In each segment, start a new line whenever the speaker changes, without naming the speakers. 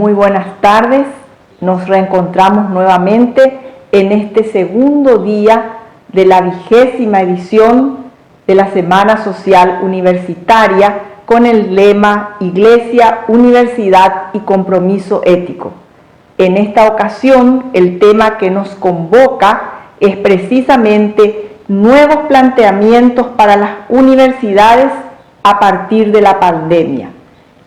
Muy buenas tardes, nos reencontramos nuevamente en este segundo día de la 20ª edición de la Semana Social Universitaria con el lema Iglesia, Universidad y Compromiso Ético. En esta ocasión, el tema que nos convoca es precisamente nuevos planteamientos para las universidades a partir de la pandemia.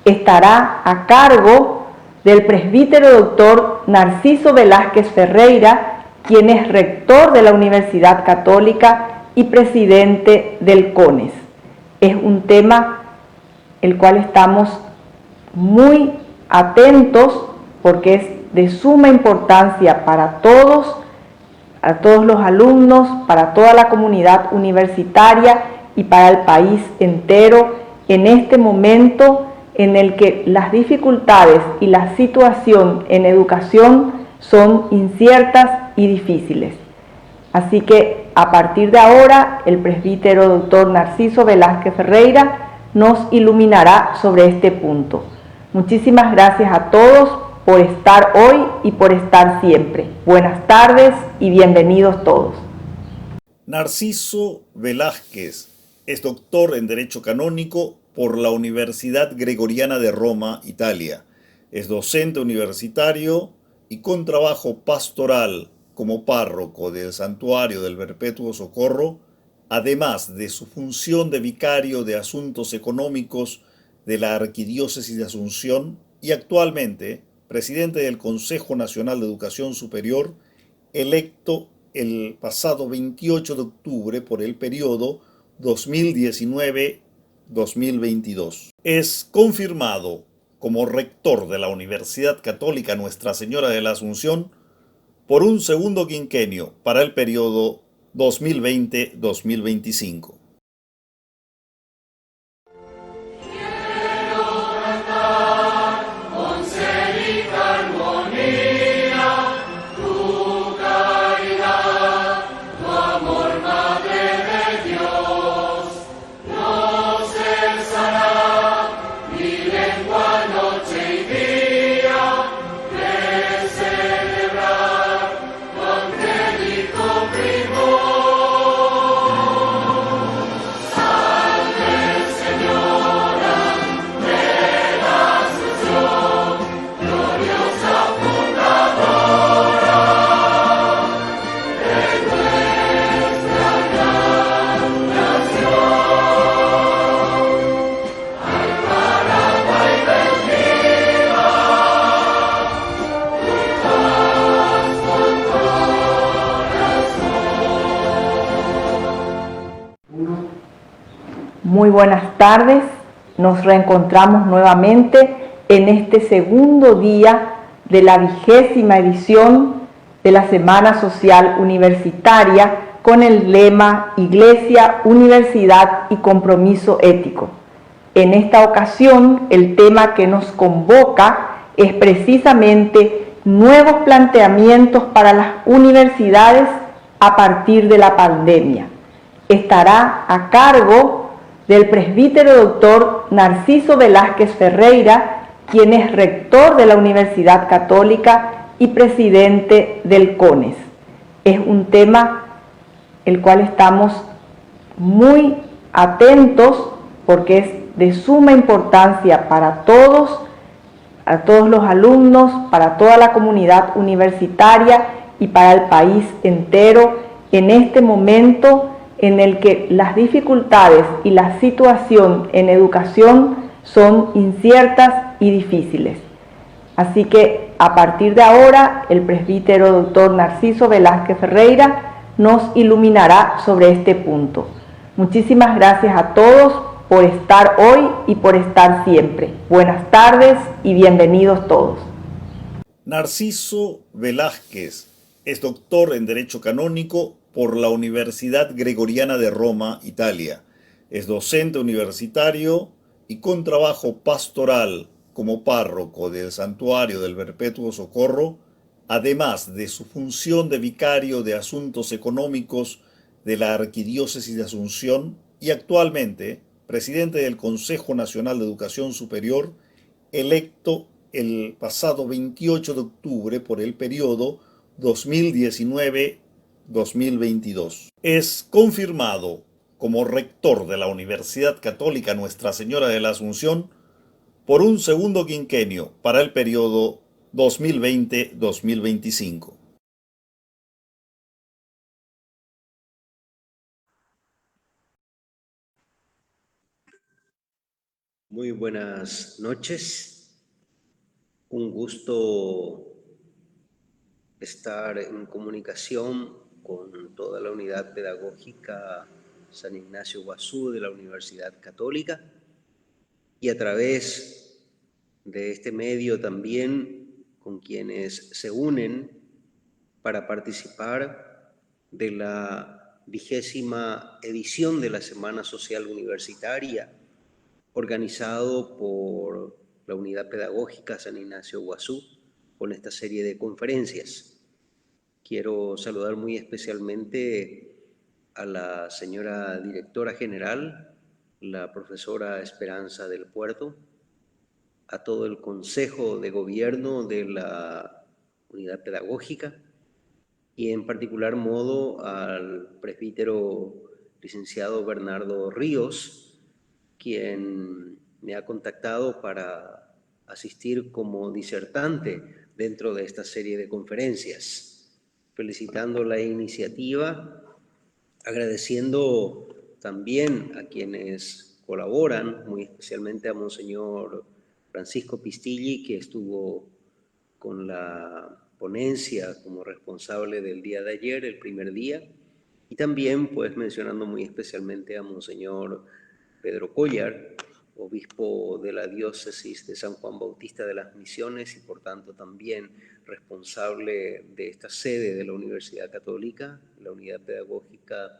Estará a cargo del presbítero doctor Narciso Velázquez Ferreira, quien es rector de la Universidad Católica y presidente del CONES. Es un tema el cual estamos muy atentos porque es de suma importancia para todos los alumnos, para toda la comunidad universitaria y para el país entero en este momento en el que las dificultades y la situación en educación son inciertas y difíciles. Así que a partir de ahora el presbítero doctor Narciso Velázquez Ferreira nos iluminará sobre este punto. Muchísimas gracias a todos por estar hoy y por estar siempre. Buenas tardes y bienvenidos todos.
Narciso Velázquez es doctor en Derecho Canónico por la Universidad Gregoriana de Roma, Italia. Es docente universitario y con trabajo pastoral como párroco del Santuario del Perpetuo Socorro, además de su función de vicario de Asuntos Económicos de la Arquidiócesis de Asunción y actualmente presidente del Consejo Nacional de Educación Superior, electo el pasado 28 de octubre por el periodo 2019-2022. Es confirmado como rector de la Universidad Católica Nuestra Señora de la Asunción por un segundo quinquenio para el periodo 2020-2025.
Muy buenas tardes, nos reencontramos nuevamente en este segundo día de la 20ª edición de la Semana Social Universitaria con el lema Iglesia, Universidad y Compromiso Ético. En esta ocasión, el tema que nos convoca es precisamente nuevos planteamientos para las universidades a partir de la pandemia. Estará a cargo del presbítero doctor Narciso Velázquez Ferreira, quien es rector de la Universidad Católica y presidente del CONES. Es un tema el cual estamos muy atentos porque es de suma importancia para todos los alumnos, para toda la comunidad universitaria y para el país entero en este momento en el que las dificultades y la situación en educación son inciertas y difíciles. Así que a partir de ahora el presbítero doctor Narciso Velázquez Ferreira nos iluminará sobre este punto. Muchísimas gracias a todos por estar hoy y por estar siempre. Buenas tardes y bienvenidos todos.
Narciso Velázquez es doctor en Derecho Canónico por la Universidad Gregoriana de Roma, Italia. Es docente universitario y con trabajo pastoral como párroco del Santuario del Perpetuo Socorro, además de su función de vicario de Asuntos Económicos de la Arquidiócesis de Asunción y actualmente presidente del Consejo Nacional de Educación Superior, electo el pasado 28 de octubre por el periodo 2019-2022. Es confirmado como rector de la Universidad Católica Nuestra Señora de la Asunción por un segundo quinquenio para el periodo 2020-2025.
Muy buenas noches. Un gusto estar en comunicación con toda la unidad pedagógica San Ignacio Guazú de la Universidad Católica y a través de este medio también con quienes se unen para participar de la 20ª edición de la Semana Social Universitaria, organizado por la Unidad Pedagógica San Ignacio Guazú, con esta serie de conferencias. Quiero saludar muy especialmente a la señora directora general, la profesora Esperanza del Puerto, a todo el Consejo de Gobierno de la Unidad Pedagógica y en particular modo al presbítero licenciado Bernardo Ríos, quien me ha contactado para asistir como disertante dentro de esta serie de conferencias, felicitando la iniciativa, agradeciendo también a quienes colaboran, muy especialmente a Monseñor Francisco Pistilli, que estuvo con la ponencia como responsable del día de ayer, el primer día, y también pues mencionando muy especialmente a Monseñor Pedro Collar, obispo de la diócesis de San Juan Bautista de las Misiones y por tanto también responsable de esta sede de la Universidad Católica, la Unidad Pedagógica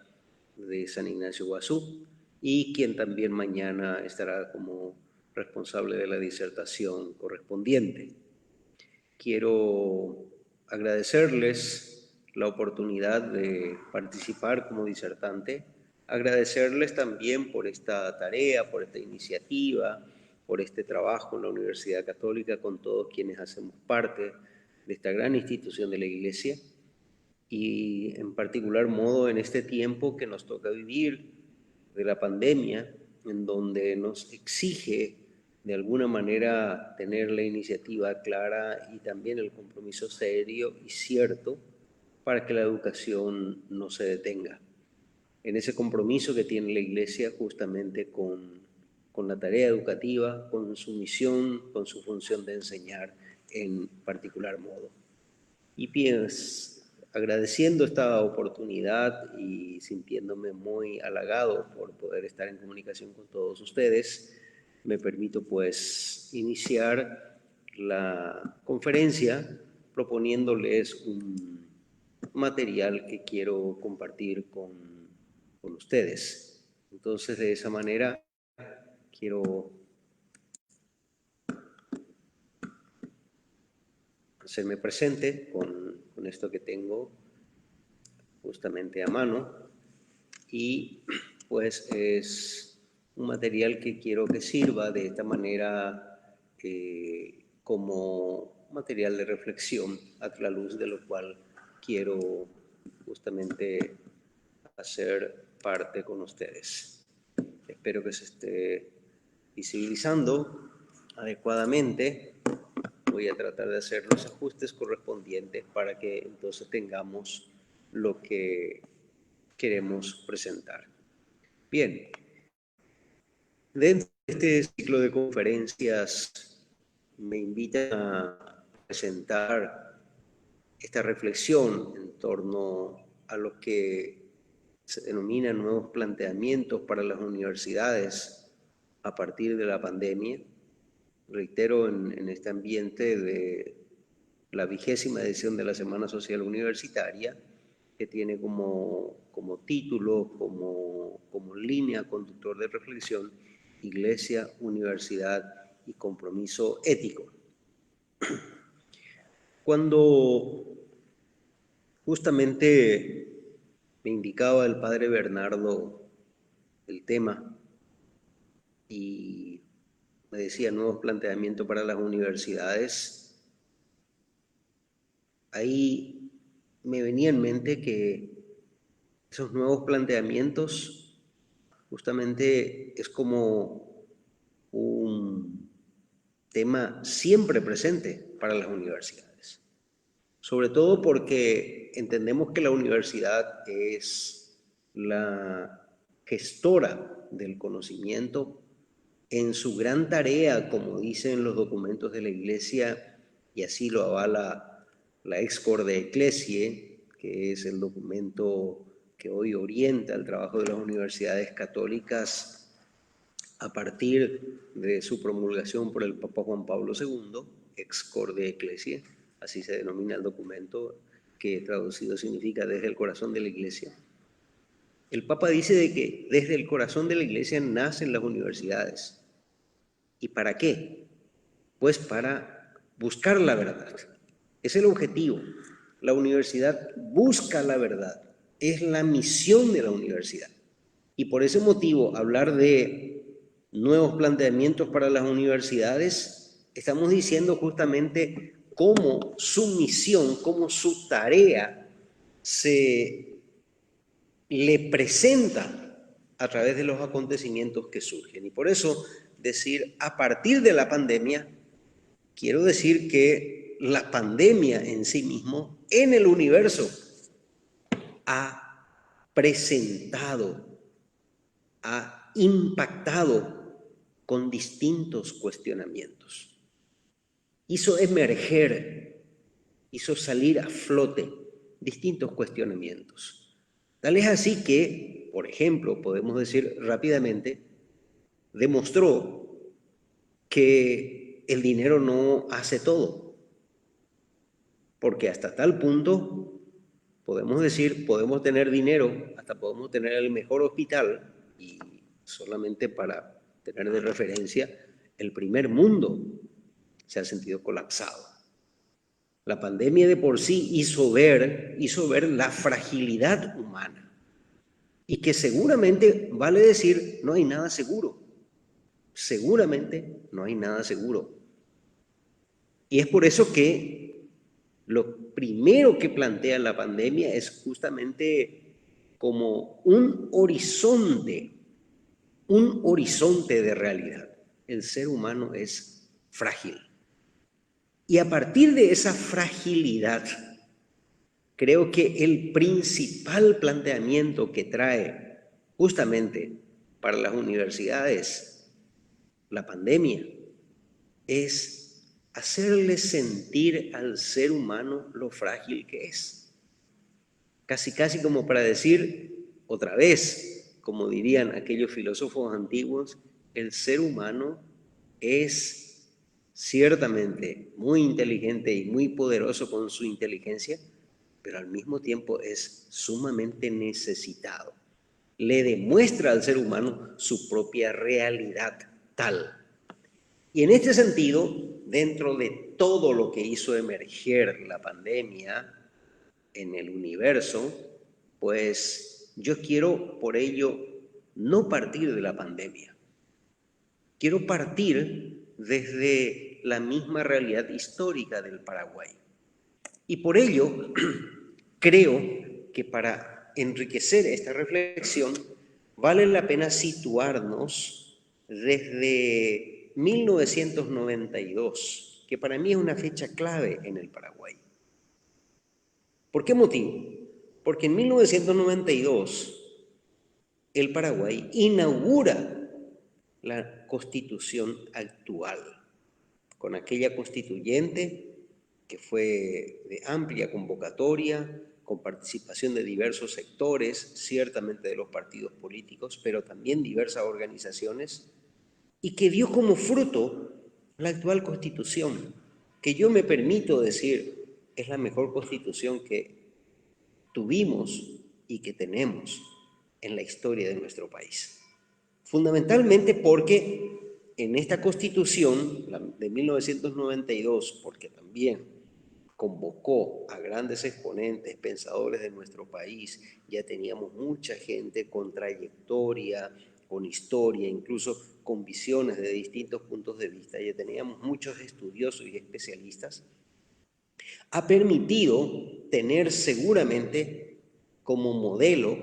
de San Ignacio Guazú, y quien también mañana estará como responsable de la disertación correspondiente. Quiero agradecerles la oportunidad de participar como disertante, agradecerles también por esta tarea, por esta iniciativa, por este trabajo en la Universidad Católica con todos quienes hacemos parte de esta gran institución de la Iglesia y en particular modo en este tiempo que nos toca vivir de la pandemia, en donde nos exige de alguna manera tener la iniciativa clara y también el compromiso serio y cierto para que la educación no se detenga. En ese compromiso que tiene la Iglesia justamente con la tarea educativa, con su misión, con su función de enseñar en particular modo. Y pues agradeciendo esta oportunidad y sintiéndome muy halagado por poder estar en comunicación con todos ustedes, me permito pues iniciar la conferencia proponiéndoles un material que quiero compartir con ustedes. Entonces, de esa manera, quiero hacerme presente con esto que tengo justamente a mano y pues es un material que quiero que sirva de esta manera como material de reflexión a la luz de lo cual quiero justamente hacer parte con ustedes. Espero que se esté visibilizando adecuadamente. Voy a tratar de hacer los ajustes correspondientes para que entonces tengamos lo que queremos presentar. Bien, dentro de este ciclo de conferencias me invitan a presentar esta reflexión en torno a lo que se denominan nuevos planteamientos para las universidades a partir de la pandemia. Reitero, en este ambiente de la 20ª edición de la Semana Social Universitaria, que tiene como título, como línea conductor de reflexión, Iglesia, Universidad y Compromiso Ético. Cuando justamente me indicaba el padre Bernardo el tema y me decía, nuevos planteamientos para las universidades, ahí me venía en mente que esos nuevos planteamientos justamente es como un tema siempre presente para las universidades, sobre todo porque entendemos que la universidad es la gestora del conocimiento en su gran tarea, como dicen los documentos de la Iglesia, y así lo avala la Ex Corde Ecclesiae, que es el documento que hoy orienta el trabajo de las universidades católicas a partir de su promulgación por el Papa Juan Pablo II, Ex Corde Ecclesiae, así se denomina el documento, que traducido significa desde el corazón de la Iglesia. El Papa dice de que desde el corazón de la Iglesia nacen las universidades. ¿Y para qué? Pues para buscar la verdad. Es el objetivo. La universidad busca la verdad. Es la misión de la universidad. Y por ese motivo, hablar de nuevos planteamientos para las universidades, estamos diciendo justamente cómo su misión, cómo su tarea se le presenta a través de los acontecimientos que surgen. Y por eso decir, a partir de la pandemia, quiero decir que la pandemia en sí mismo, en el universo, ha presentado, ha impactado con distintos cuestionamientos. Hizo emerger, hizo salir a flote distintos cuestionamientos. Tal es así que, por ejemplo, podemos decir rápidamente, demostró que el dinero no hace todo, porque hasta tal punto podemos decir, podemos tener dinero, hasta podemos tener el mejor hospital, y solamente para tener de referencia, el primer mundo se ha sentido colapsado. La pandemia de por sí hizo ver la fragilidad humana, y que seguramente, vale decir, no hay nada seguro. Seguramente no hay nada seguro. Y es por eso que lo primero que plantea la pandemia es justamente como un horizonte de realidad. El ser humano es frágil. Y a partir de esa fragilidad, creo que el principal planteamiento que trae justamente para las universidades la pandemia es hacerle sentir al ser humano lo frágil que es. Casi como para decir otra vez, como dirían aquellos filósofos antiguos, el ser humano es ciertamente muy inteligente y muy poderoso con su inteligencia, pero al mismo tiempo es sumamente necesitado. Le demuestra al ser humano su propia realidad tal. Y en este sentido, dentro de todo lo que hizo emerger la pandemia en el universo, pues yo quiero por ello no partir de la pandemia. Quiero partir desde la misma realidad histórica del Paraguay. Y por ello, creo que para enriquecer esta reflexión, vale la pena situarnos desde 1992, que para mí es una fecha clave en el Paraguay. ¿Por qué motivo? Porque en 1992 el Paraguay inaugura la constitución actual, con aquella constituyente que fue de amplia convocatoria, con participación de diversos sectores, ciertamente de los partidos políticos, pero también diversas organizaciones, y que dio como fruto la actual constitución, que yo me permito decir es la mejor constitución que tuvimos y que tenemos en la historia de nuestro país. Fundamentalmente porque en esta Constitución de 1992, porque también convocó a grandes exponentes, pensadores de nuestro país, ya teníamos mucha gente con trayectoria, con historia, incluso con visiones de distintos puntos de vista, ya teníamos muchos estudiosos y especialistas, ha permitido tener seguramente como modelo,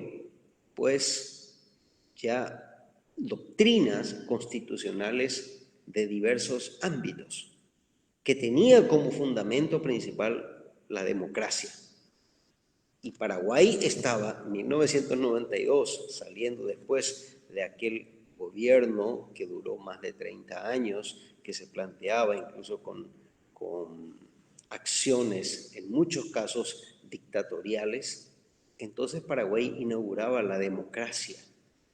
pues, ya doctrinas constitucionales de diversos ámbitos, que tenía como fundamento principal la democracia. Y Paraguay estaba en 1992, saliendo después de aquel gobierno que duró más de 30 años, que se planteaba incluso con acciones, en muchos casos dictatoriales. Entonces Paraguay inauguraba la democracia.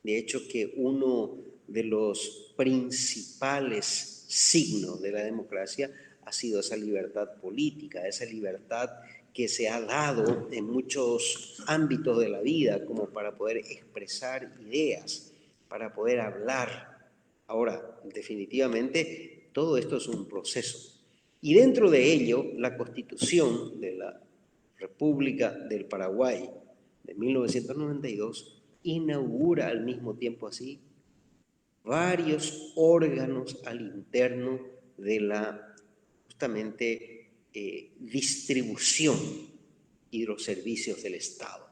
De hecho, que uno de los principales signos de la democracia ha sido esa libertad política, esa libertad que se ha dado en muchos ámbitos de la vida, como para poder expresar ideas, para poder hablar. Ahora, definitivamente, todo esto es un proceso. Y dentro de ello, la Constitución de la República del Paraguay de 1992 inaugura al mismo tiempo así varios órganos al interno de la justamente distribución y los servicios del Estado.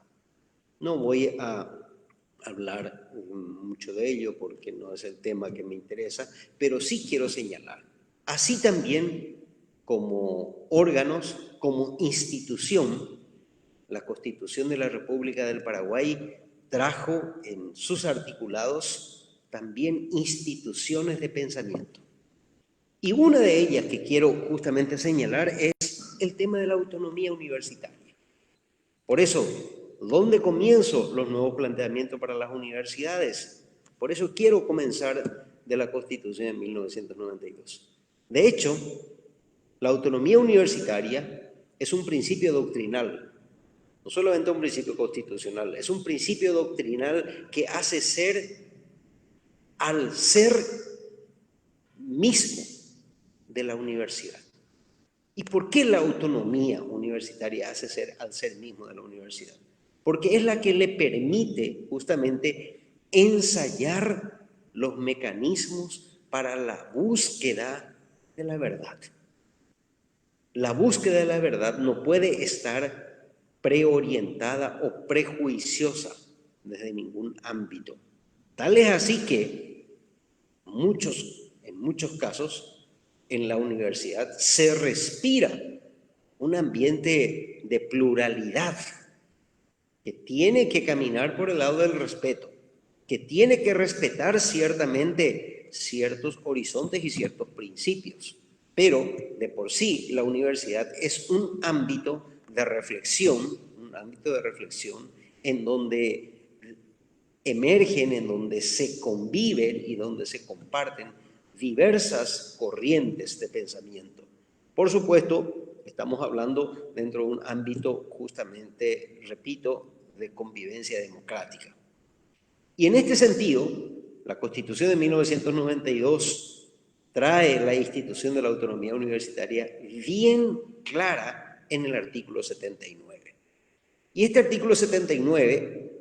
No voy a hablar mucho de ello porque no es el tema que me interesa, pero sí quiero señalar, así también como órganos, como institución, la Constitución de la República del Paraguay trajo en sus articulados también instituciones de pensamiento. Y una de ellas que quiero justamente señalar es el tema de la autonomía universitaria. Por eso, ¿dónde comienzo los nuevos planteamientos para las universidades? Por eso quiero comenzar de la Constitución de 1992. De hecho, la autonomía universitaria es un principio doctrinal, no solamente un principio constitucional, es un principio doctrinal que hace ser al ser mismo de la universidad. ¿Y por qué la autonomía universitaria hace ser al ser mismo de la universidad? Porque es la que le permite justamente ensayar los mecanismos para la búsqueda de la verdad. La búsqueda de la verdad no puede estar preorientada o prejuiciosa desde ningún ámbito. Tal es así que en muchos casos en la universidad se respira un ambiente de pluralidad que tiene que caminar por el lado del respeto, que tiene que respetar ciertamente ciertos horizontes y ciertos principios. Pero de por sí la universidad es un ámbito de reflexión en donde emergen, en donde se conviven y donde se comparten diversas corrientes de pensamiento. Por supuesto, estamos hablando dentro de un ámbito justamente, repito, de convivencia democrática. Y en este sentido, la Constitución de 1992 trae la institución de la autonomía universitaria bien clara en el artículo 79. Y este artículo 79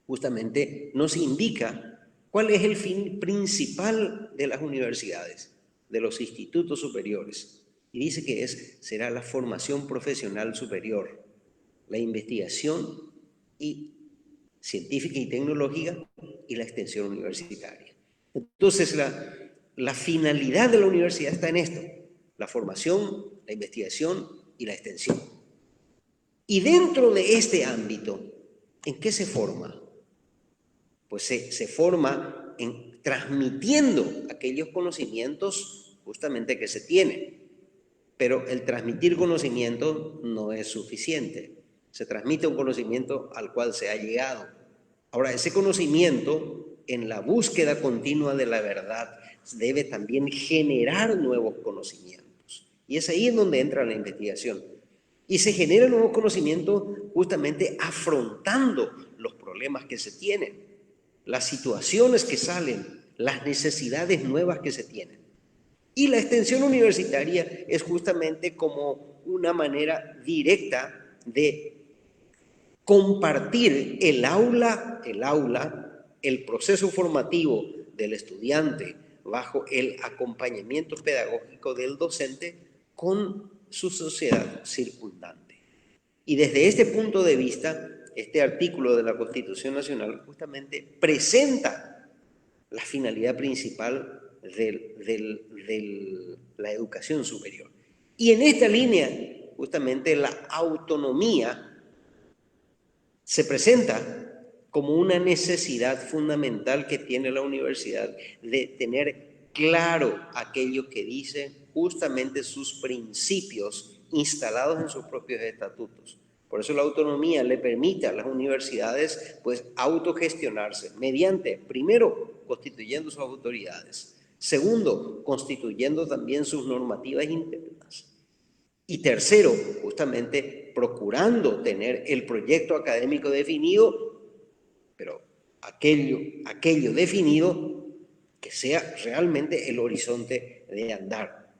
justamente nos indica cuál es el fin principal de las universidades, de los institutos superiores. Y dice que será la formación profesional superior, la investigación científica y tecnológica y la extensión universitaria. Entonces, la finalidad de la universidad está en esto: la formación, la investigación y la extensión. Y dentro de este ámbito, ¿en qué se forma? Pues se forma transmitiendo aquellos conocimientos justamente que se tienen. Pero el transmitir conocimiento no es suficiente. Se transmite un conocimiento al cual se ha llegado. Ahora, ese conocimiento, en la búsqueda continua de la verdad, debe también generar nuevos conocimientos. Y es ahí en donde entra la investigación. Y se generan nuevos conocimientos justamente afrontando los problemas que se tienen, las situaciones que salen, las necesidades nuevas que se tienen. Y la extensión universitaria es justamente como una manera directa de compartir el aula el proceso formativo del estudiante bajo el acompañamiento pedagógico del docente con su sociedad circundante. Y desde este punto de vista, este artículo de la Constitución Nacional justamente presenta la finalidad principal de la educación superior. Y en esta línea, justamente la autonomía se presenta como una necesidad fundamental que tiene la universidad de tener claro aquello que dice justamente sus principios instalados en sus propios estatutos. Por eso la autonomía le permite a las universidades pues autogestionarse mediante, primero, constituyendo sus autoridades, segundo, constituyendo también sus normativas internas, y tercero, justamente procurando tener el proyecto académico definido, pero aquello definido que sea realmente el horizonte de andar.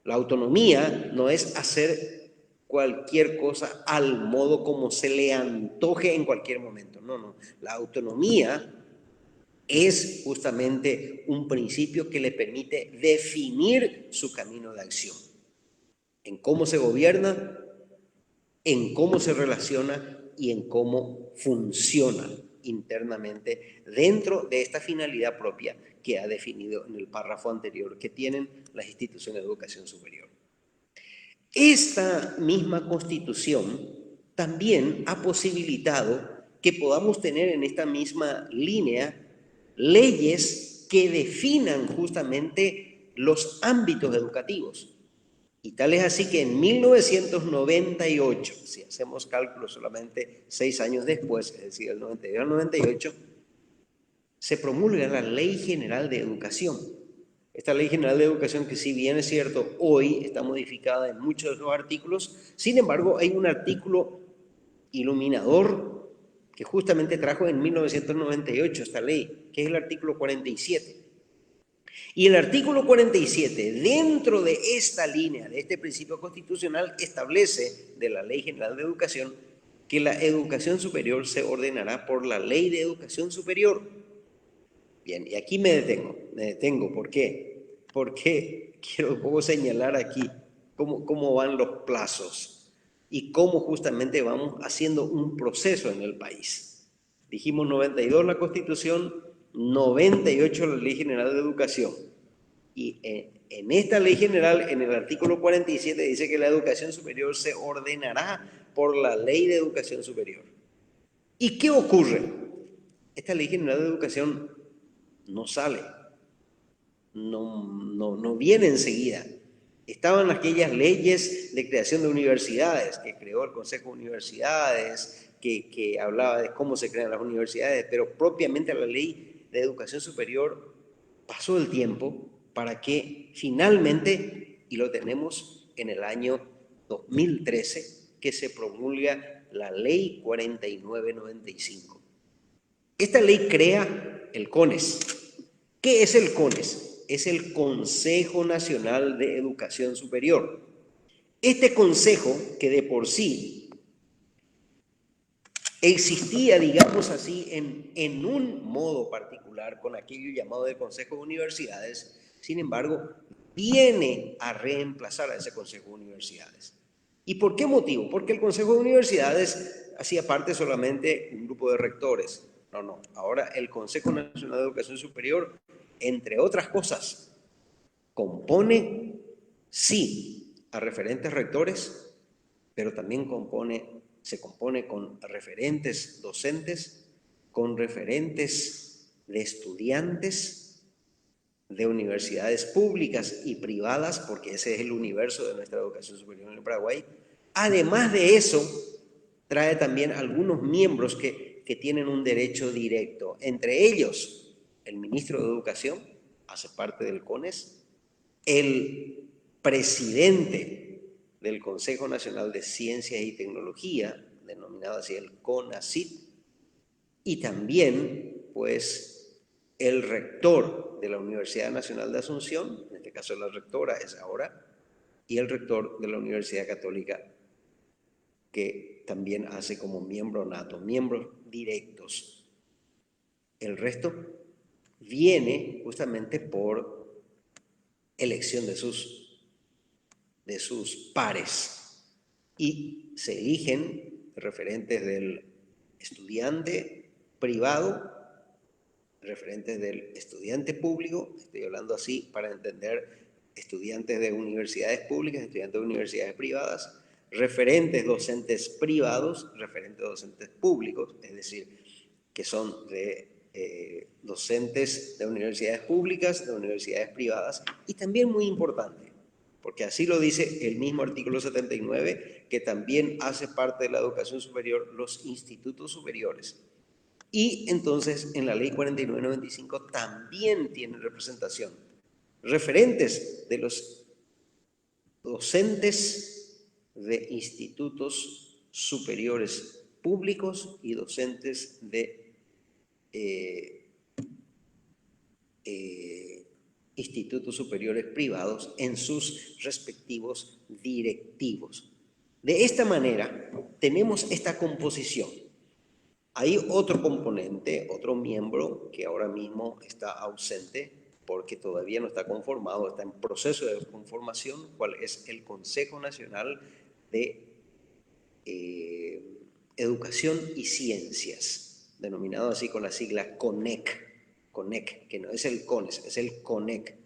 La autonomía no es hacer cualquier cosa al modo como se le antoje en cualquier momento. No. La autonomía es justamente un principio que le permite definir su camino de acción. En cómo se gobierna, en cómo se relaciona y en cómo funciona internamente dentro de esta finalidad propia que ha definido en el párrafo anterior que tienen las instituciones de educación superior. Esta misma Constitución también ha posibilitado que podamos tener en esta misma línea leyes que definan justamente los ámbitos educativos. Y tal es así que en 1998, si hacemos cálculos solamente 6 años después, es decir, del 92 al 98, se promulga la Ley General de Educación. Esta Ley General de Educación, que si bien es cierto, hoy está modificada en muchos de los artículos, sin embargo, hay un artículo iluminador que justamente trajo en 1998 esta ley, que es el artículo 47. Y el artículo 47, dentro de esta línea, de este principio constitucional, establece de la Ley General de Educación que la educación superior se ordenará por la Ley de Educación Superior. Bien, y aquí me detengo. ¿Por qué? Porque quiero un poco señalar aquí cómo van los plazos y cómo justamente vamos haciendo un proceso en el país. Dijimos 92 la Constitución, 98 la Ley General de Educación. Y en esta Ley General, en el artículo 47, dice que la educación superior se ordenará por la Ley de Educación Superior. ¿Y qué ocurre? Esta Ley General de Educación no sale, no viene enseguida. Estaban aquellas leyes de creación de universidades que creó el Consejo de Universidades, que hablaba de cómo se crean las universidades, pero propiamente la Ley de Educación Superior pasó el tiempo para que finalmente, y lo tenemos en el año 2013, que se promulga la Ley 4995. Esta ley crea el CONES. ¿Qué es el CONES? Es el Consejo Nacional de Educación Superior. Este consejo, que de por sí existía, digamos así, en un modo particular con aquello llamado de Consejo de Universidades, sin embargo, viene a reemplazar a ese Consejo de Universidades. ¿Y por qué motivo? Porque el Consejo de Universidades hacía parte solamente de un grupo de rectores. No. Ahora el Consejo Nacional de Educación Superior, entre otras cosas, compone, sí, a referentes rectores, pero también se compone con referentes docentes, con referentes de estudiantes de universidades públicas y privadas, porque ese es el universo de nuestra educación superior en el Paraguay. Además de eso, trae también algunos miembros que tienen un derecho directo, entre ellos el ministro de Educación, hace parte del CONES, el presidente del Consejo Nacional de Ciencias y Tecnología, denominado así el CONACYT, y también, pues, el rector de la Universidad Nacional de Asunción, en este caso la rectora es ahora, y el rector de la Universidad Católica, que también hace como miembro nato, miembros directos. El resto viene justamente por elección de sus pares y se eligen referentes del estudiante privado, referentes del estudiante público, estoy hablando así para entender estudiantes de universidades públicas, estudiantes de universidades privadas, referentes docentes privados, referentes docentes públicos, es decir, que son de docentes de universidades públicas, de universidades privadas, y también muy importante, porque así lo dice el mismo artículo 79, que también hace parte de la educación superior los institutos superiores. Y entonces en la ley 4995 también tiene representación referentes de los docentes de institutos superiores públicos y docentes de institutos superiores privados en sus respectivos directivos. De esta manera tenemos esta composición. Hay otro componente, otro miembro que ahora mismo está ausente porque todavía no está conformado, está en proceso de conformación, cuál es el Consejo Nacional de Educación y Ciencias, denominado así con la sigla CONEC, que no es el CONES, es el CONEC.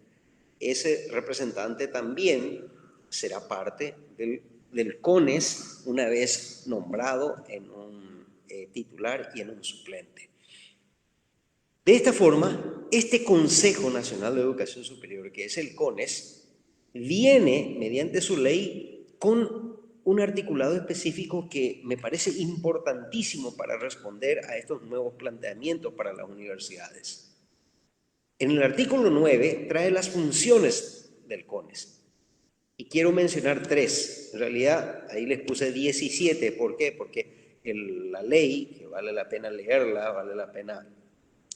Ese representante también será parte del CONES una vez nombrado en un titular y en un suplente. De esta forma, este Consejo Nacional de Educación Superior, que es el CONES, viene, mediante su ley, con un articulado específico que me parece importantísimo para responder a estos nuevos planteamientos para las universidades. En el artículo 9 trae las funciones del CONES. Y quiero mencionar 3. En realidad, ahí les puse 17. ¿Por qué? Porque la ley, que vale la pena leerla, vale la pena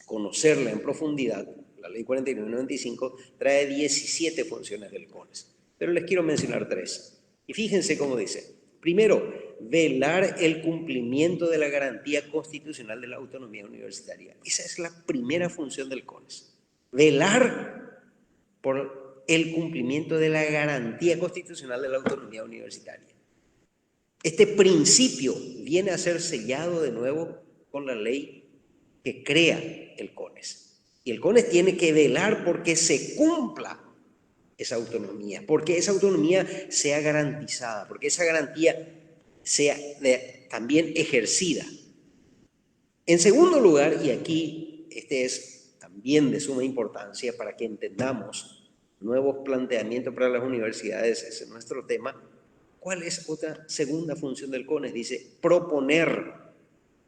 conocerla en profundidad, la ley 4995 trae 17 funciones del CONES. Pero les quiero mencionar 3. Y fíjense cómo dice. Primero, velar el cumplimiento de la garantía constitucional de la autonomía universitaria. Esa es la primera función del CONES. Velar por el cumplimiento de la garantía constitucional de la autonomía universitaria. Este principio viene a ser sellado de nuevo con la ley que crea el CONES. Y el CONES tiene que velar porque se cumpla esa autonomía, porque esa autonomía sea garantizada, porque esa garantía sea también ejercida. En segundo lugar, y aquí este es también de suma importancia para que entendamos nuevos planteamientos para las universidades, ese es nuestro tema. ¿Cuál es otra segunda función del CONES? Dice, proponer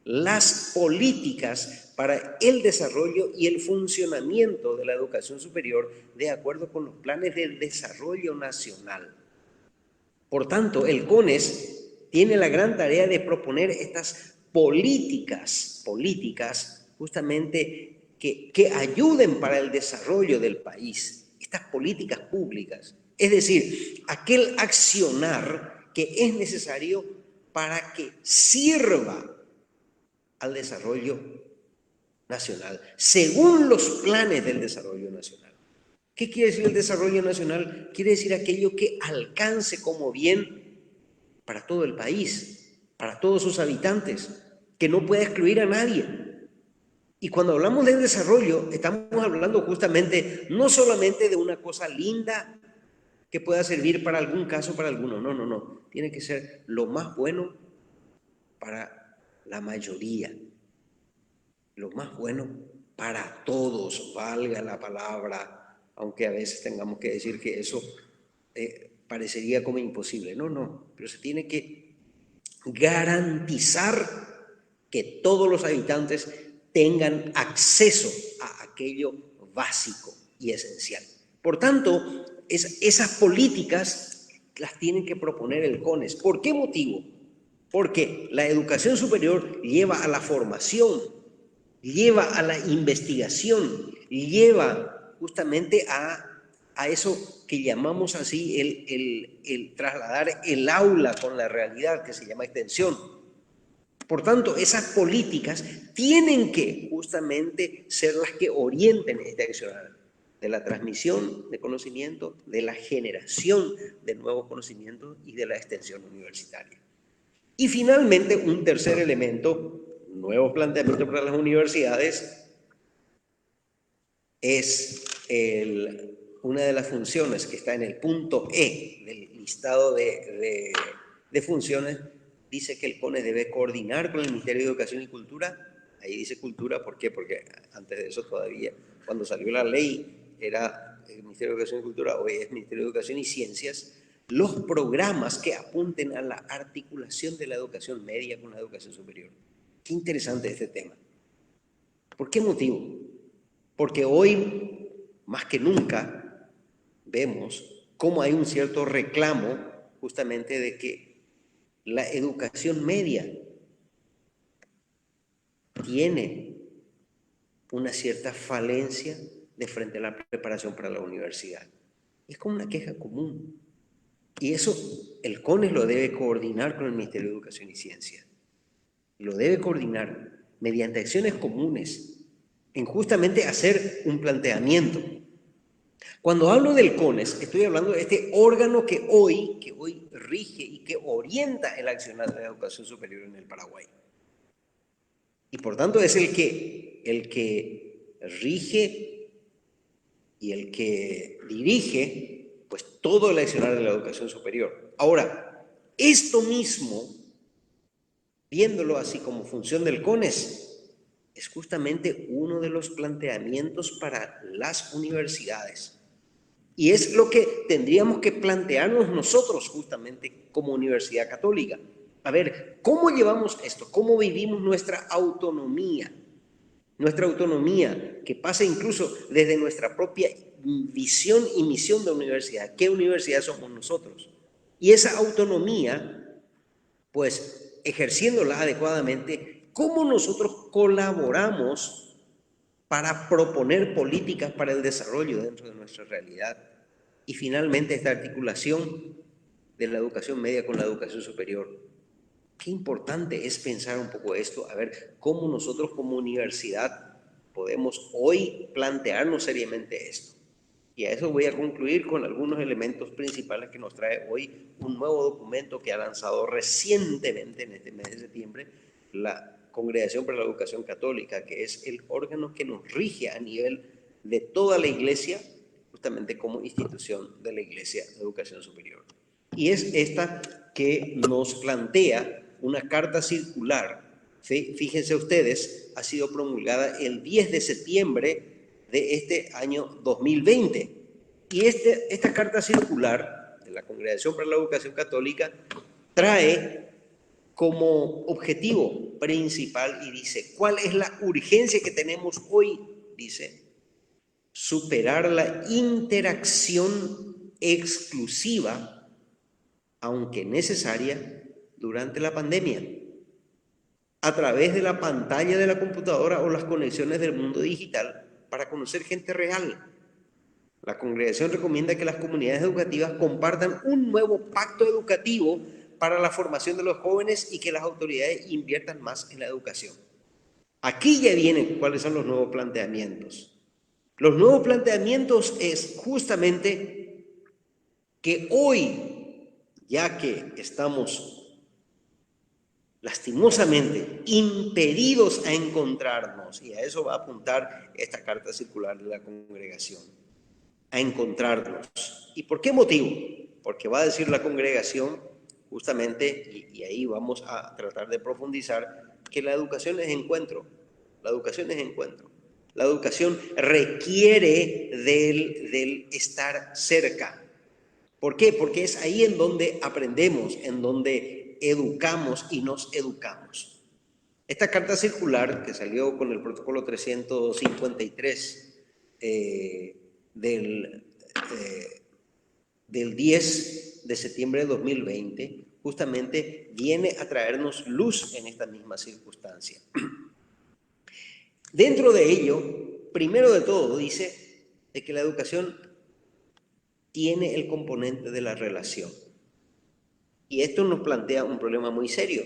las políticas para el desarrollo y el funcionamiento de la educación superior de acuerdo con los planes de desarrollo nacional. Por tanto, el CONES tiene la gran tarea de proponer estas políticas justamente que ayuden para el desarrollo del país, estas políticas públicas, es decir, aquel accionar que es necesario para que sirva al desarrollo nacional, según los planes del desarrollo nacional. ¿Qué quiere decir el desarrollo nacional? Quiere decir aquello que alcance como bien para todo el país, para todos sus habitantes, que no pueda excluir a nadie. Y cuando hablamos de desarrollo, estamos hablando justamente no solamente de una cosa linda que pueda servir para algún caso, para alguno. No. Tiene que ser lo más bueno para la mayoría, lo más bueno para todos, valga la palabra, aunque a veces tengamos que decir que eso parecería como imposible. No, pero se tiene que garantizar que todos los habitantes tengan acceso a aquello básico y esencial. Por tanto, esas políticas las tiene que proponer el CONES. ¿Por qué motivo? Porque la educación superior lleva a la formación, lleva a la investigación, lleva justamente a eso que llamamos así el trasladar el aula con la realidad, que se llama extensión. Por tanto, esas políticas tienen que justamente ser las que orienten este accionar de la transmisión de conocimiento, de la generación de nuevos conocimientos y de la extensión universitaria. Y finalmente, un tercer elemento, nuevos planteamientos para las universidades, es una de las funciones que está en el punto E del listado de funciones. Dice que el CONES debe coordinar con el Ministerio de Educación y Cultura. Ahí dice cultura, ¿por qué? Porque antes de eso todavía, cuando salió la ley, era el Ministerio de Educación y Cultura, hoy es Ministerio de Educación y Ciencias, los programas que apunten a la articulación de la educación media con la educación superior. Qué interesante este tema. ¿Por qué motivo? Porque hoy, más que nunca, vemos cómo hay un cierto reclamo justamente de que la educación media tiene una cierta falencia de frente a la preparación para la universidad. Es como una queja común. Y eso el CONES lo debe coordinar con el Ministerio de Educación y Ciencia. Lo debe coordinar mediante acciones comunes en justamente hacer un planteamiento. Cuando hablo del CONES, estoy hablando de este órgano que hoy rige y que orienta el accionar de la educación superior en el Paraguay. Y por tanto es el que rige y el que dirige pues todo el accionar de la educación superior. Ahora, esto mismo, viéndolo así como función del CONES, es justamente uno de los planteamientos para las universidades. Y es lo que tendríamos que plantearnos nosotros justamente como Universidad Católica. A ver, ¿cómo llevamos esto? ¿Cómo vivimos nuestra autonomía? Nuestra autonomía que pasa incluso desde nuestra propia visión y misión de universidad. ¿Qué universidad somos nosotros? Y esa autonomía, pues ejerciéndola adecuadamente, ¿cómo nosotros colaboramos para proponer políticas para el desarrollo dentro de nuestra realidad? Y finalmente esta articulación de la educación media con la educación superior. Qué importante es pensar un poco esto, a ver cómo nosotros como universidad podemos hoy plantearnos seriamente esto. Y a eso voy a concluir con algunos elementos principales que nos trae hoy un nuevo documento que ha lanzado recientemente en este mes de septiembre la Congregación para la Educación Católica, que es el órgano que nos rige a nivel de toda la Iglesia, justamente como institución de la Iglesia de Educación Superior. Y es esta que nos plantea una carta circular. Fíjense ustedes, ha sido promulgada el 10 de septiembre de este año 2020. Y esta carta circular de la Congregación para la Educación Católica trae como objetivo principal y dice, ¿cuál es la urgencia que tenemos hoy? Dice, superar la interacción exclusiva, aunque necesaria, durante la pandemia, a través de la pantalla de la computadora o las conexiones del mundo digital para conocer gente real. La congregación recomienda que las comunidades educativas compartan un nuevo pacto educativo para la formación de los jóvenes y que las autoridades inviertan más en la educación. Aquí ya vienen cuáles son los nuevos planteamientos. Los nuevos planteamientos es justamente que hoy, ya que estamos lastimosamente impedidos a encontrarnos, y a eso va a apuntar esta carta circular de la congregación, a encontrarnos. ¿Y por qué motivo? Porque va a decir la congregación justamente, y ahí vamos a tratar de profundizar, que la educación es encuentro. La educación es encuentro. La educación requiere del estar cerca. ¿Por qué? Porque es ahí en donde aprendemos, en donde educamos y nos educamos. Esta carta circular que salió con el protocolo 353 del 10 de septiembre de 2020, justamente viene a traernos luz en esta misma circunstancia. Dentro de ello, primero de todo, dice de que la educación tiene el componente de la relación. Y esto nos plantea un problema muy serio,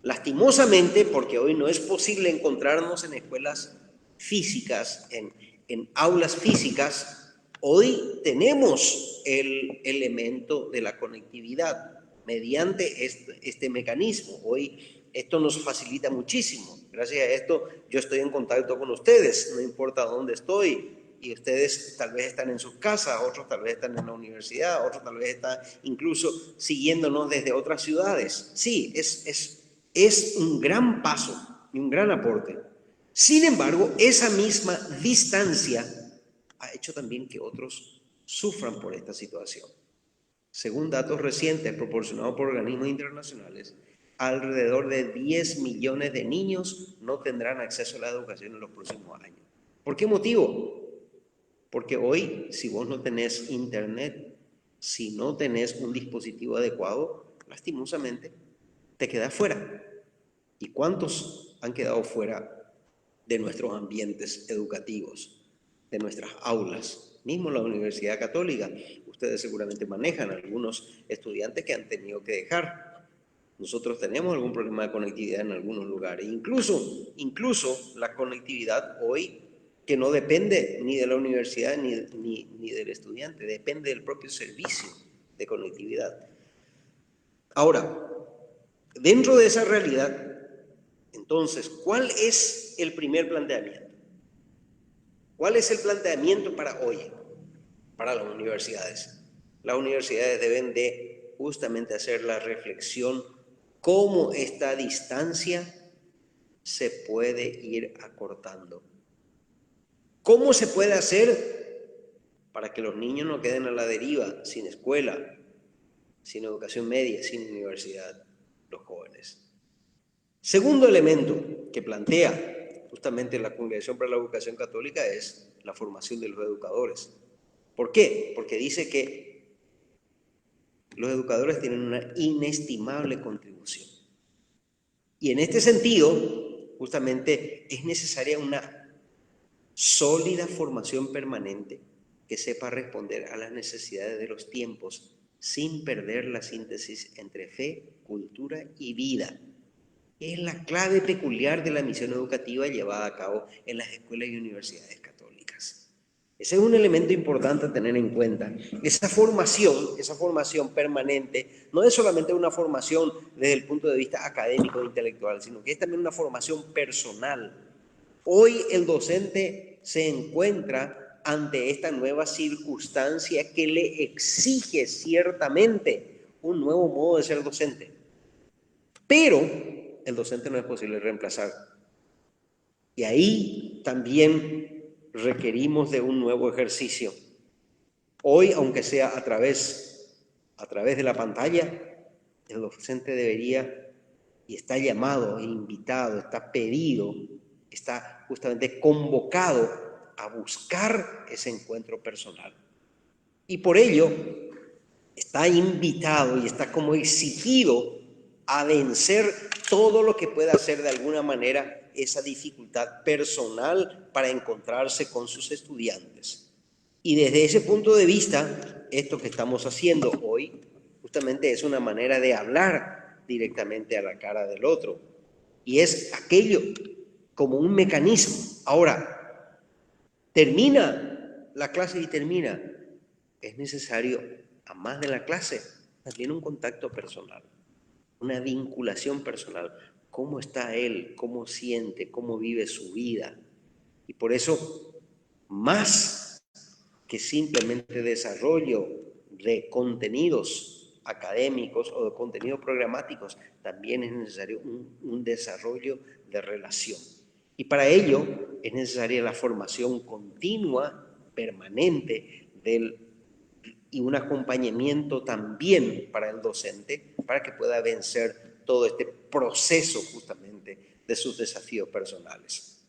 Lastimosamente, porque hoy no es posible encontrarnos en escuelas físicas, en aulas físicas, hoy tenemos el elemento de la conectividad mediante este mecanismo. Hoy esto nos facilita muchísimo. Gracias a esto yo estoy en contacto con ustedes, no importa dónde estoy, y ustedes tal vez están en sus casas, otros tal vez están en la universidad, otros tal vez están incluso siguiéndonos desde otras ciudades. Sí, es un gran paso y un gran aporte. Sin embargo, esa misma distancia ha hecho también que otros sufran por esta situación. Según datos recientes proporcionados por organismos internacionales, alrededor de 10 millones de niños no tendrán acceso a la educación en los próximos años. ¿Por qué motivo? Porque hoy, si vos no tenés internet, si no tenés un dispositivo adecuado, lastimosamente, te quedás fuera. ¿Y cuántos han quedado fuera de nuestros ambientes educativos, de nuestras aulas? Mismo la Universidad Católica, ustedes seguramente manejan algunos estudiantes que han tenido que dejar. Nosotros tenemos algún problema de conectividad en algunos lugares. Incluso la conectividad hoy, que no depende ni de la universidad ni del estudiante, depende del propio servicio de conectividad. Ahora, dentro de esa realidad, entonces, ¿cuál es el primer planteamiento? ¿Cuál es el planteamiento para hoy, para las universidades? Las universidades deben de justamente hacer la reflexión cómo esta distancia se puede ir acortando. ¿Cómo se puede hacer para que los niños no queden a la deriva, sin escuela, sin educación media, sin universidad, los jóvenes? Segundo elemento que plantea justamente la Congregación para la Educación Católica es la formación de los educadores. ¿Por qué? Porque dice que los educadores tienen una inestimable contribución. Y en este sentido, justamente es necesaria una sólida formación permanente que sepa responder a las necesidades de los tiempos sin perder la síntesis entre fe, cultura y vida. Es la clave peculiar de la misión educativa llevada a cabo en las escuelas y universidades católicas. Ese es un elemento importante a tener en cuenta. Esa formación permanente, no es solamente una formación desde el punto de vista académico e intelectual, sino que es también una formación personal. Hoy el docente se encuentra ante esta nueva circunstancia que le exige ciertamente un nuevo modo de ser docente. Pero el docente no es posible reemplazar. Y ahí también requerimos de un nuevo ejercicio. Hoy, aunque sea a través de la pantalla, el docente debería, y está llamado, invitado, está pedido, está justamente convocado a buscar ese encuentro personal. Y por ello está invitado y está como exigido a vencer todo lo que pueda hacer de alguna manera esa dificultad personal para encontrarse con sus estudiantes. Y desde ese punto de vista, esto que estamos haciendo hoy justamente es una manera de hablar directamente a la cara del otro. Y es aquello como un mecanismo. Ahora, termina la clase y termina. Es necesario, a más de la clase, también un contacto personal, una vinculación personal. ¿Cómo está él? ¿Cómo siente? ¿Cómo vive su vida? Y por eso, más que simplemente desarrollo de contenidos académicos o de contenidos programáticos, también es necesario un desarrollo de relación. Y para ello es necesaria la formación continua, permanente, y un acompañamiento también para el docente para que pueda vencer todo este proceso justamente de sus desafíos personales.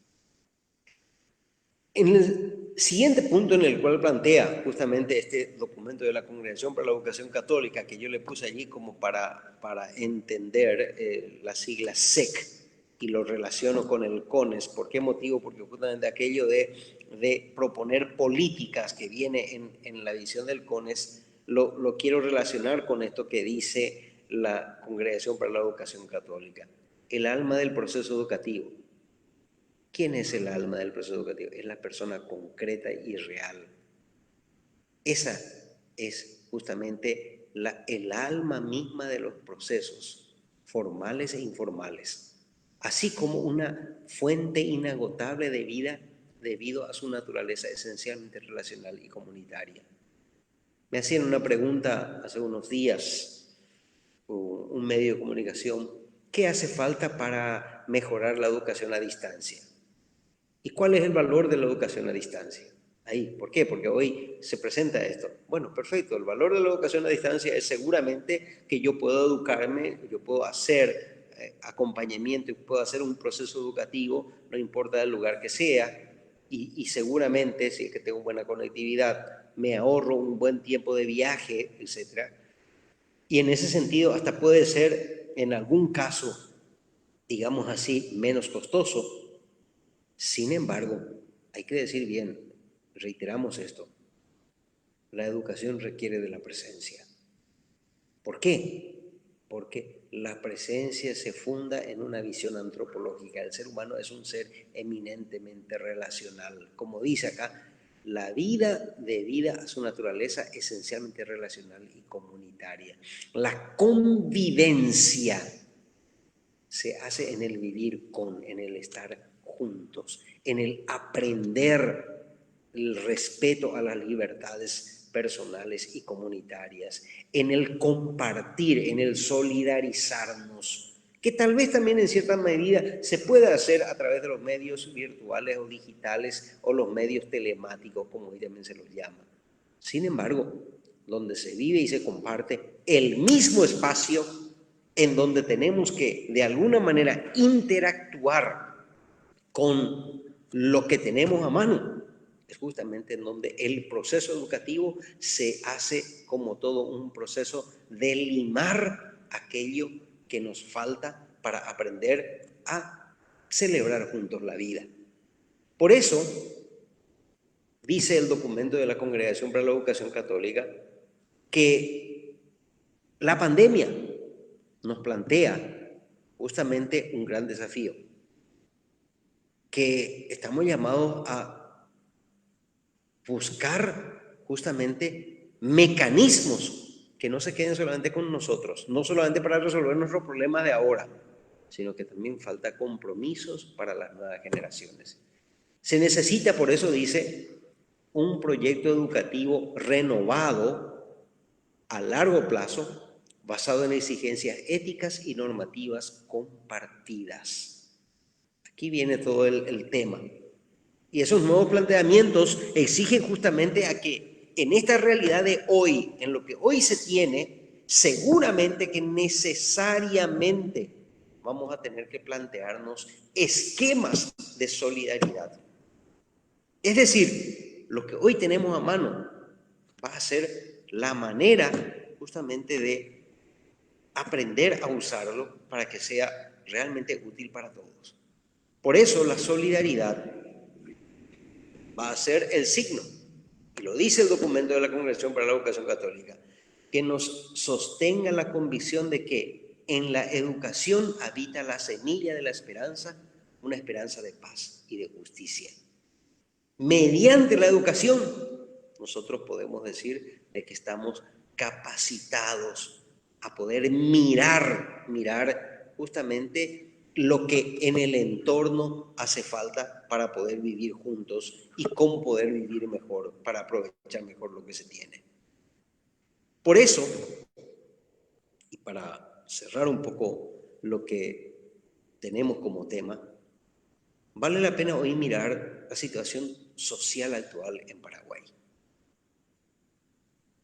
En el siguiente punto en el cual plantea justamente este documento de la Congregación para la Educación Católica, que yo le puse allí como para entender la sigla SEC y lo relaciono con el CONES. ¿Por qué motivo? Porque justamente aquello de proponer políticas que viene en la visión del CONES, lo quiero relacionar con esto que dice la Congregación para la Educación Católica. el alma del proceso educativo. ¿Quién es el alma del proceso educativo? Es la persona concreta y real. Esa es justamente el alma misma de los procesos formales e informales, así como una fuente inagotable de vida debido a su naturaleza esencialmente relacional y comunitaria. Me hacían una pregunta hace unos días, un medio de comunicación: ¿qué hace falta para mejorar la educación a distancia? ¿Y cuál es el valor de la educación a distancia? Ahí, ¿por qué? Porque hoy se presenta esto. Bueno, perfecto, el valor de la educación a distancia es seguramente que yo puedo educarme, yo puedo hacer acompañamiento, puedo hacer un proceso educativo, no importa el lugar que sea, y seguramente, si es que tengo buena conectividad, me ahorro un buen tiempo de viaje, etc. Y en ese sentido hasta puede ser, en algún caso, digamos así, menos costoso. Sin embargo, hay que decir bien, reiteramos esto, la educación requiere de la presencia. ¿Por qué? Porque la presencia se funda en una visión antropológica. El ser humano es un ser eminentemente relacional. Como dice acá, la vida debida a su naturaleza esencialmente relacional y comunitaria. La convivencia se hace en el vivir con, en el estar juntos, en el aprender el respeto a las libertades personales y comunitarias, en el compartir, en el solidarizarnos, que tal vez también en cierta medida se pueda hacer a través de los medios virtuales o digitales o los medios telemáticos, como hoy también se los llama. Sin embargo, donde se vive y se comparte el mismo espacio, en donde tenemos que de alguna manera interactuar con lo que tenemos a mano, es justamente en donde el proceso educativo se hace como todo un proceso de limar aquello que nos falta para aprender a celebrar juntos la vida. Por eso, dice el documento de la Congregación para la Educación Católica que la pandemia nos plantea justamente un gran desafío, que estamos llamados a buscar justamente mecanismos que no se queden solamente con nosotros, no solamente para resolver nuestros problemas de ahora, sino que también falta compromisos para las nuevas generaciones. Se necesita, por eso dice, un proyecto educativo renovado a largo plazo, basado en exigencias éticas y normativas compartidas. Aquí viene todo el tema. Y esos nuevos planteamientos exigen justamente a que en esta realidad de hoy, en lo que hoy se tiene, seguramente que necesariamente vamos a tener que plantearnos esquemas de solidaridad. Es decir, lo que hoy tenemos a mano va a ser la manera justamente de aprender a usarlo para que sea realmente útil para todos. Por eso la solidaridad va a ser el signo, y lo dice el documento de la Congregación para la Educación Católica, que nos sostenga la convicción de que en la educación habita la semilla de la esperanza, una esperanza de paz y de justicia. Mediante la educación, nosotros podemos decir de que estamos capacitados a poder mirar justamente lo que en el entorno hace falta para poder vivir juntos y cómo poder vivir mejor, para aprovechar mejor lo que se tiene. Por eso, y para cerrar un poco lo que tenemos como tema, vale la pena hoy mirar la situación social actual en Paraguay.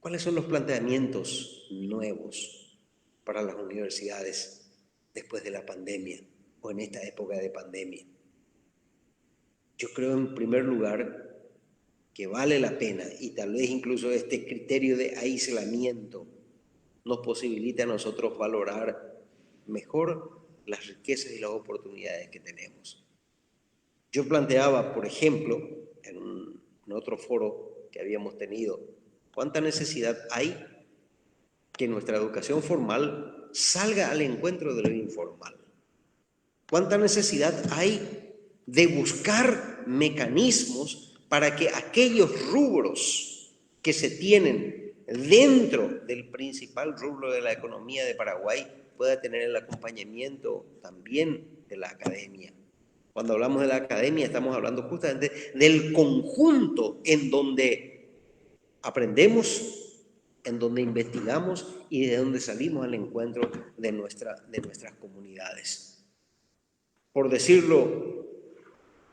¿Cuáles son los planteamientos nuevos para las universidades después de la pandemia o en esta época de pandemia? Yo creo en primer lugar que vale la pena, y tal vez incluso este criterio de aislamiento nos posibilita a nosotros valorar mejor las riquezas y las oportunidades que tenemos. Yo planteaba, por ejemplo, en otro foro que habíamos tenido, cuánta necesidad hay que nuestra educación formal salga al encuentro de lo informal. ¿Cuánta necesidad hay de buscar mecanismos para que aquellos rubros que se tienen dentro del principal rubro de la economía de Paraguay pueda tener el acompañamiento también de la academia? Cuando hablamos de la academia estamos hablando justamente del conjunto en donde aprendemos, en donde investigamos y de donde salimos al encuentro de nuestras comunidades. Por decirlo,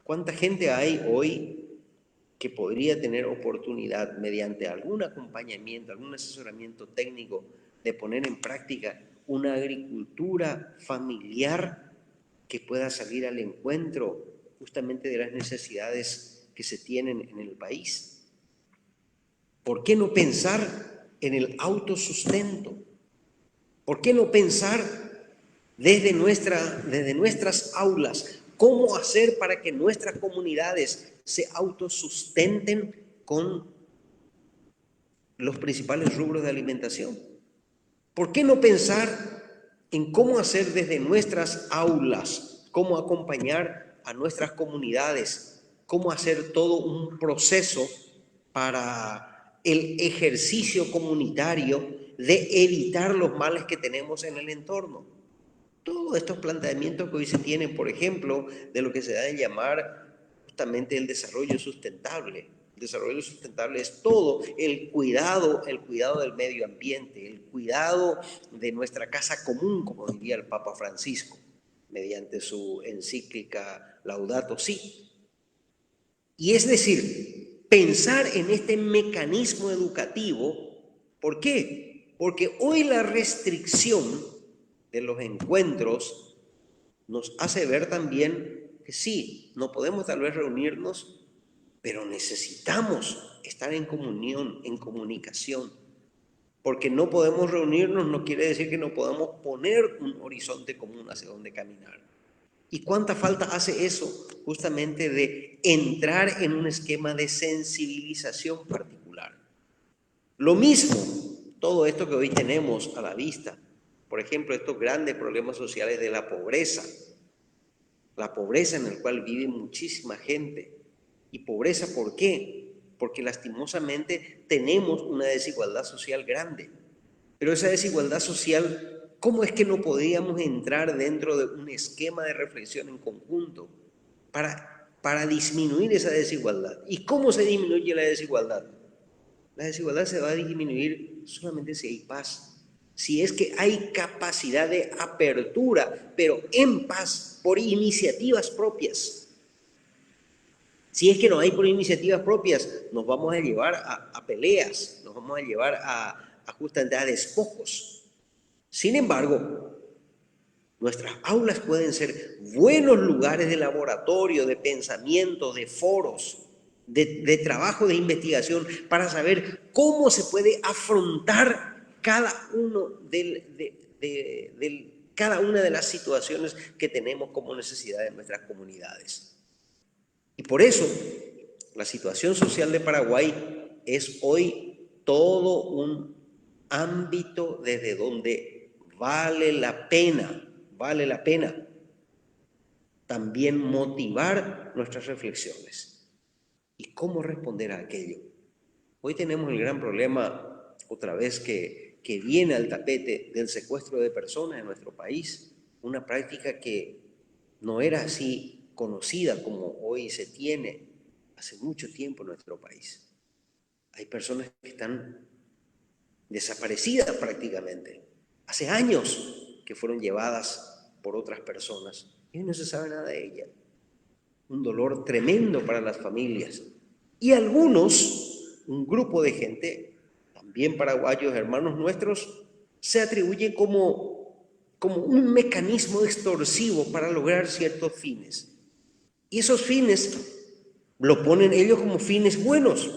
¿cuánta gente hay hoy que podría tener oportunidad mediante algún acompañamiento, algún asesoramiento técnico de poner en práctica una agricultura familiar que pueda salir al encuentro justamente de las necesidades que se tienen en el país? ¿Por qué no pensar en el autosustento? ¿Por qué no pensar desde nuestras aulas cómo hacer para que nuestras comunidades se autosustenten con los principales rubros de alimentación? ¿Por qué no pensar en cómo hacer desde nuestras aulas, cómo acompañar a nuestras comunidades, cómo hacer todo un proceso para el ejercicio comunitario de evitar los males que tenemos en el entorno? Todos estos planteamientos que hoy se tienen, por ejemplo, de lo que se da de llamar justamente el desarrollo sustentable. El desarrollo sustentable es todo el cuidado del medio ambiente, el cuidado de nuestra casa común, como diría el Papa Francisco, mediante su encíclica Laudato Si. Y es decir, pensar en este mecanismo educativo. ¿Por qué? Porque hoy la restricción de los encuentros nos hace ver también que sí, no podemos tal vez reunirnos, pero necesitamos estar en comunión, en comunicación. Porque no podemos reunirnos no quiere decir que no podamos poner un horizonte común hacia donde caminar. ¿Y cuánta falta hace eso? Justamente de entrar en un esquema de sensibilización particular. Lo mismo, todo esto que hoy tenemos a la vista, por ejemplo, estos grandes problemas sociales de la pobreza en la cual vive muchísima gente. ¿Y pobreza por qué? Porque lastimosamente tenemos una desigualdad social grande. Pero esa desigualdad social, ¿cómo es que no podríamos entrar dentro de un esquema de reflexión en conjunto para disminuir esa desigualdad? ¿Y cómo se disminuye la desigualdad? La desigualdad se va a disminuir solamente si hay paz. Si es que hay capacidad de apertura, pero en paz, por iniciativas propias. Si es que no hay por iniciativas propias, nos vamos a llevar a peleas, nos vamos a llevar a justamente a despojos. Sin embargo, nuestras aulas pueden ser buenos lugares de laboratorio, de pensamiento, de foros, de trabajo de investigación para saber cómo se puede afrontar cada una de las situaciones que tenemos como necesidad en nuestras comunidades. Y por eso la situación social de Paraguay es hoy todo un ámbito desde donde vale la pena también motivar nuestras reflexiones. ¿Y cómo responder a aquello? Hoy tenemos el gran problema, otra vez, que viene al tapete del secuestro de personas en nuestro país, una práctica que no era así conocida como hoy se tiene hace mucho tiempo en nuestro país. Hay personas que están desaparecidas prácticamente. Hace años que fueron llevadas por otras personas y no se sabe nada de ellas. Un dolor tremendo para las familias. Y algunos, un grupo de gente, también paraguayos, hermanos nuestros, se atribuyen como un mecanismo extorsivo para lograr ciertos fines. Y esos fines lo ponen ellos como fines buenos.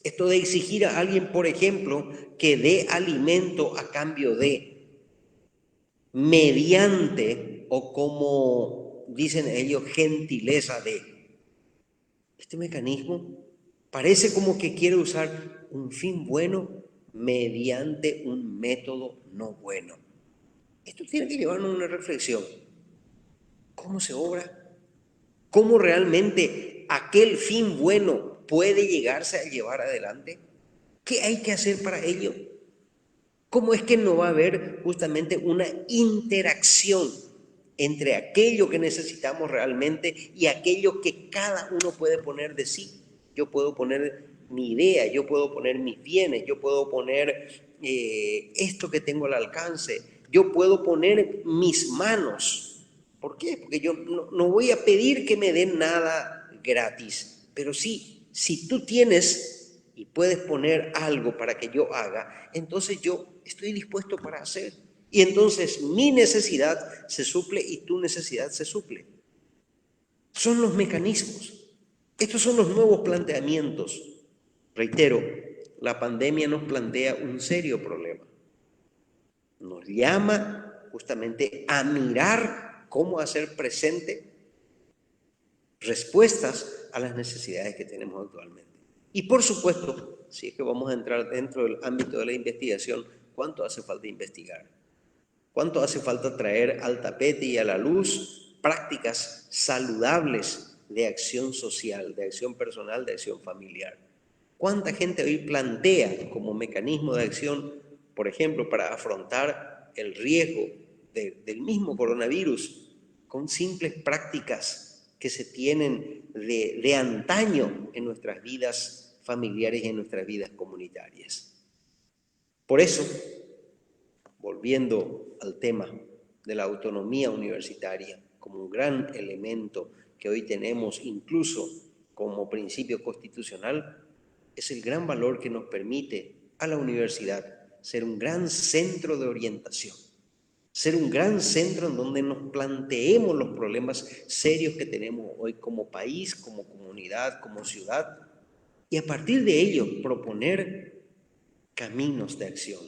Esto de exigir a alguien, por ejemplo, que dé alimento a cambio de, mediante, o como dicen ellos, gentileza de. Este mecanismo parece como que quiere usar un fin bueno mediante un método no bueno. Esto tiene que llevarnos a una reflexión. cómo se obra, cómo realmente aquel fin bueno puede llegarse a llevar adelante, qué hay que hacer para ello, cómo es que no va a haber justamente una interacción entre aquello que necesitamos realmente y aquello que cada uno puede poner de sí. Yo puedo poner mi idea, yo puedo poner mis bienes, yo puedo poner esto que tengo al alcance, yo puedo poner mis manos. ¿Por qué? Porque yo no voy a pedir que me den nada gratis, pero sí, si tú tienes y puedes poner algo para que yo haga, entonces yo estoy dispuesto para hacer. Y entonces mi necesidad se suple y tu necesidad se suple. Son los mecanismos. Estos son los nuevos planteamientos. Reitero, la pandemia nos plantea un serio problema. Nos llama justamente a mirar cómo hacer presente respuestas a las necesidades que tenemos actualmente. Y por supuesto, si es que vamos a entrar dentro del ámbito de la investigación, ¿cuánto hace falta investigar? ¿Cuánto hace falta traer al tapete y a la luz prácticas saludables de acción social, de acción personal, de acción familiar? ¿Cuánta gente hoy plantea como mecanismo de acción, por ejemplo, para afrontar el riesgo del mismo coronavirus, con simples prácticas que se tienen de antaño en nuestras vidas familiares y en nuestras vidas comunitarias? Por eso, volviendo al tema de la autonomía universitaria como un gran elemento que hoy tenemos incluso como principio constitucional, es el gran valor que nos permite a la universidad ser un gran centro de orientación, ser un gran centro en donde nos planteemos los problemas serios que tenemos hoy como país, como comunidad, como ciudad, y a partir de ello proponer caminos de acción.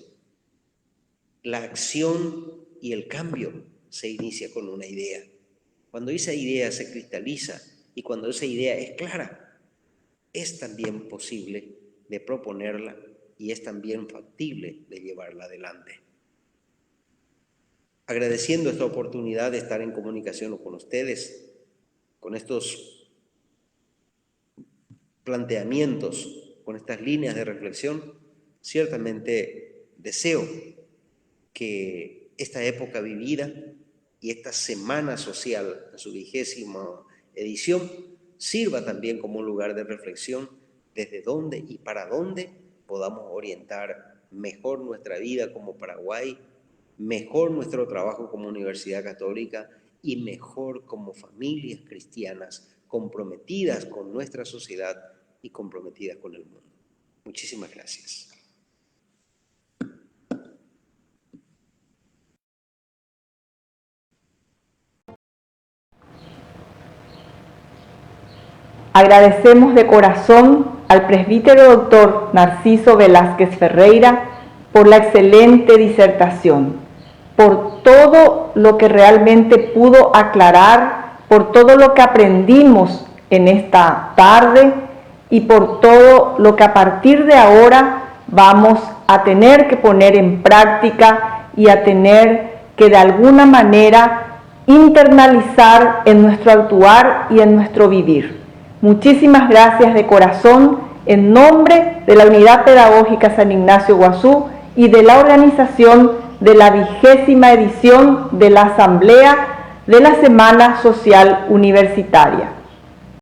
La acción y el cambio se inicia con una idea. Cuando esa idea se cristaliza y cuando esa idea es clara, es también posible de proponerla y es también factible de llevarla adelante. Agradeciendo esta oportunidad de estar en comunicación con ustedes, con estos planteamientos, con estas líneas de reflexión, ciertamente deseo que esta época vivida y esta semana social, en su 20ª edición, sirva también como un lugar de reflexión desde dónde y para dónde podamos orientar mejor nuestra vida como Paraguay, mejor nuestro trabajo como Universidad Católica y mejor como familias cristianas comprometidas con nuestra sociedad y comprometidas con el mundo. Muchísimas gracias.
Agradecemos de corazón al presbítero doctor Narciso Velázquez Ferreira por la excelente disertación, por todo lo que realmente pudo aclarar, por todo lo que aprendimos en esta tarde y por todo lo que a partir de ahora vamos a tener que poner en práctica y a tener que de alguna manera internalizar en nuestro actuar y en nuestro vivir. Muchísimas gracias de corazón en nombre de la Unidad Pedagógica San Ignacio Guazú y de la organización de la 20ª edición de la Asamblea de la Semana Social Universitaria.